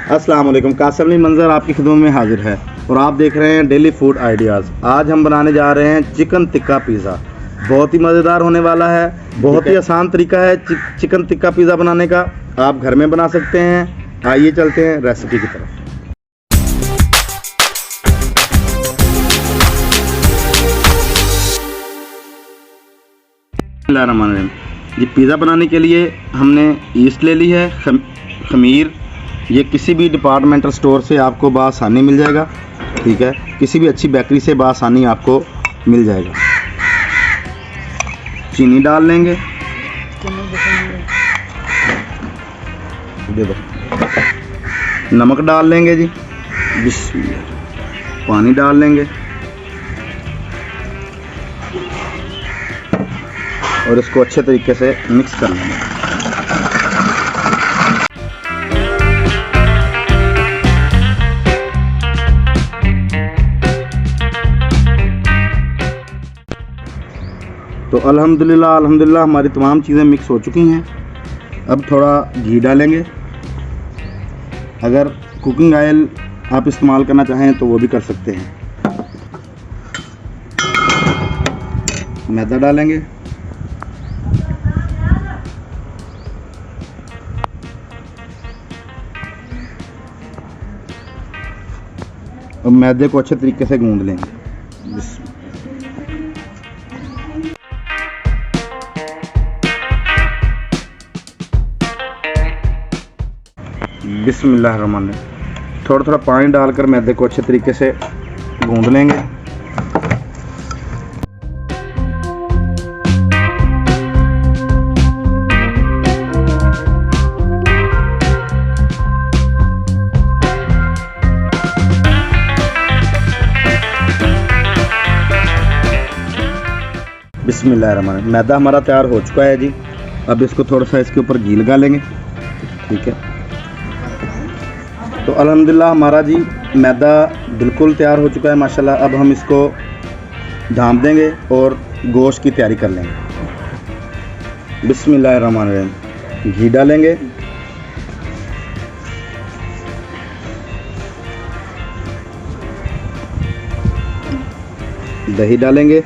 अस्सलाम वालेकुम। कासिम अली मंजर आपकी खिदमत में हाजिर है और आप देख रहे हैं डेली फूड आइडियाज़। आज हम बनाने जा रहे हैं चिकन टिक्का पिज़्ज़ा। बहुत ही मज़ेदार होने वाला है। बहुत ही आसान तरीका है चिकन टिक्का पिज़्ज़ा बनाने का। आप घर में बना सकते हैं। आइए चलते हैं रेसिपी की तरफ। ये पिज़्ज़ा बनाने के लिए हमने ईस्ट ले ली है, खमीर। ये किसी भी डिपार्टमेंटल स्टोर से आपको बआसानी मिल जाएगा, ठीक है। किसी भी अच्छी बेकरी से बआसानी आपको मिल जाएगा। चीनी डाल लेंगे, दे दो। नमक डाल लेंगे जी, पानी डाल लेंगे और इसको अच्छे तरीके से मिक्स कर लेंगे। तो अल्हम्दुलिल्लाह हमारी तमाम चीज़ें मिक्स हो चुकी हैं। अब थोड़ा घी डालेंगे। अगर कुकिंग ऑयल आप इस्तेमाल करना चाहें तो वो भी कर सकते हैं। मैदा डालेंगे, और मैदे को अच्छे तरीके से गूंद लेंगे। बिस्मिल्लाहिर्रहमानिर्रहीम। थोड़ा थोड़ा पानी डालकर मैदे को अच्छे तरीके से गूंद लेंगे। बिस्मिल्लाहिर्रहमानिर्रहीम। मैदा हमारा तैयार हो चुका है जी। अब इसको थोड़ा सा इसके ऊपर घी लगा लेंगे, ठीक है। तो अल्हम्दुलिल्लाह हमारा जी मैदा बिल्कुल तैयार हो चुका है माशाल्लाह। अब हम इसको ढाँप देंगे और गोश्त की तैयारी कर लेंगे। बिस्मिल्लाहिर्रहमानिर्रहीम। घी डालेंगे, दही डालेंगे,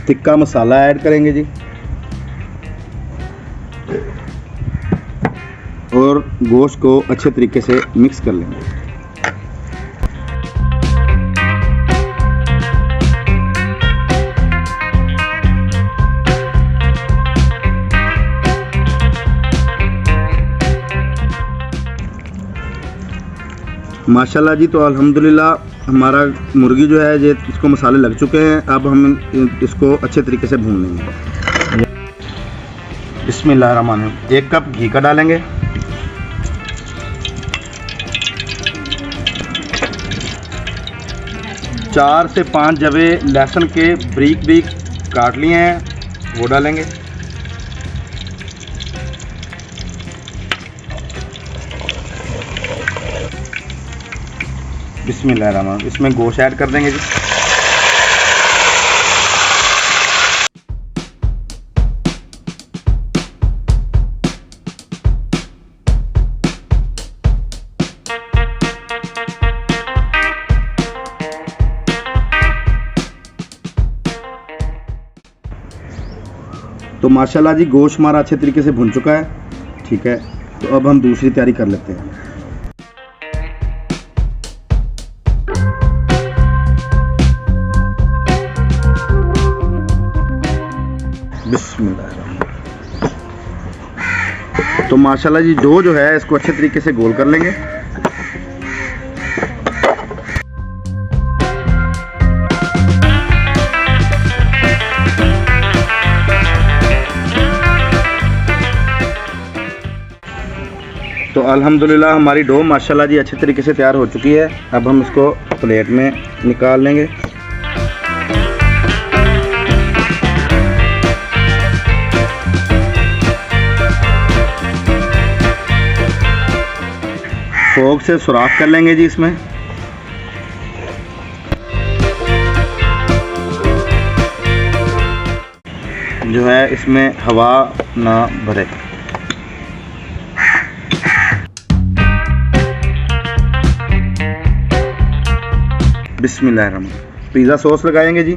टिक्का मसाला ऐड करेंगे जी, और गोश्त को अच्छे तरीके से मिक्स कर लेंगे। माशाल्लाह जी। तो अल्हम्दुलिल्लाह हमारा मुर्गी जो है ये इसको मसाले लग चुके हैं। अब हम इसको अच्छे तरीके से भून लेंगे। बिस्मिल्लाहिर्रहमानिर्रहीम। 1 कप घी का डालेंगे, चार से 5 जवे लहसुन के बारीक काट लिए हैं वो डालेंगे। बिस्मिल्लाहिर्रहमानिर्रहीम। इसमें गोश्त ऐड कर देंगे जी। तो माशाल्लाह जी गोश्त हमारा अच्छे तरीके से भुन चुका है, ठीक है। तो अब हम दूसरी तैयारी कर लेते हैं। तो माशाल्लाह जी डो जो है इसको अच्छे तरीके से गोल कर लेंगे। तो अल्हम्दुलिल्लाह हमारी डो माशाल्लाह जी अच्छे तरीके से तैयार हो चुकी है। अब हम इसको प्लेट में निकाल लेंगे। फोक से सुराख कर लेंगे जी इसमें। जो है इसमें हवा ना भरे। बिस्मिल्लाहिर्रहमानिर्रहीम। पिज़्ज़ा सॉस लगाएंगे जी।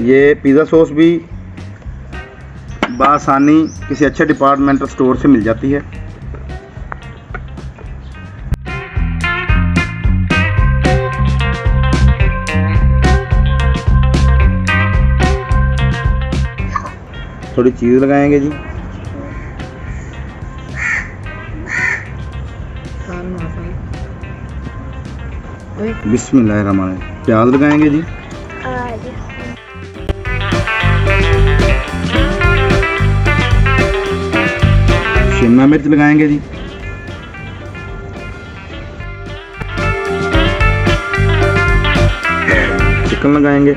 ये पिज़्ज़ा सॉस भी बआसानी किसी अच्छे डिपार्टमेंटल स्टोर से मिल जाती है। थोड़ी चीज़ लगाएंगे जी। बिस्मिल्लाहिर्रहमानिर्रहीम। प्याज लगाएंगे जी। शिमला मिर्च लगाएंगे जी। चिकन लगाएंगे।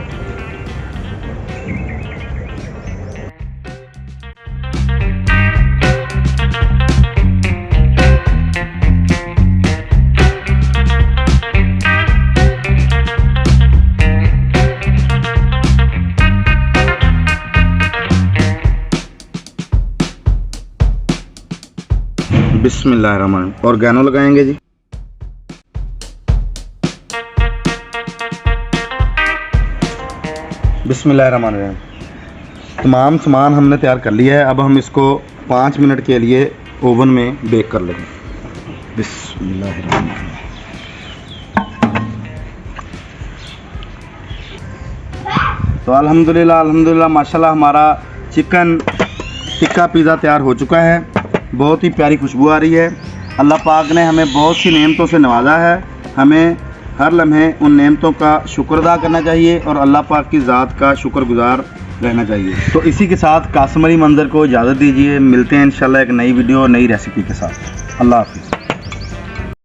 बिस्मिल्लाहिर्रहमानिर्रहीम। ऑर्गेनो लगाएंगे जी। बिस्मिल्लाहिर्रहमानिर्रहीम। तमाम सामान हमने तैयार कर लिया है। अब हम इसको 5 मिनट के लिए ओवन में बेक कर लेंगे। बिस्मिल्लाहिर्रहमानिर्रहीम। तो अल्हम्दुलिल्लाह माशाल्लाह हमारा चिकन टिक्का पिज़्ज़ा तैयार हो चुका है। बहुत ही प्यारी खुशबू आ रही है। अल्लाह पाक ने हमें बहुत सी नेमतों से नवाजा है। हमें हर लम्हे उन नेमतों का शुक्र अदा करना चाहिए और अल्लाह पाक की ज़ात का शुक्रगुजार रहना चाहिए। तो इसी के साथ कासमरी मंज़र को इजाज़त दीजिए। मिलते हैं इंशाल्लाह एक नई वीडियो नई रेसिपी के साथ। अल्लाह हाफ़िज़।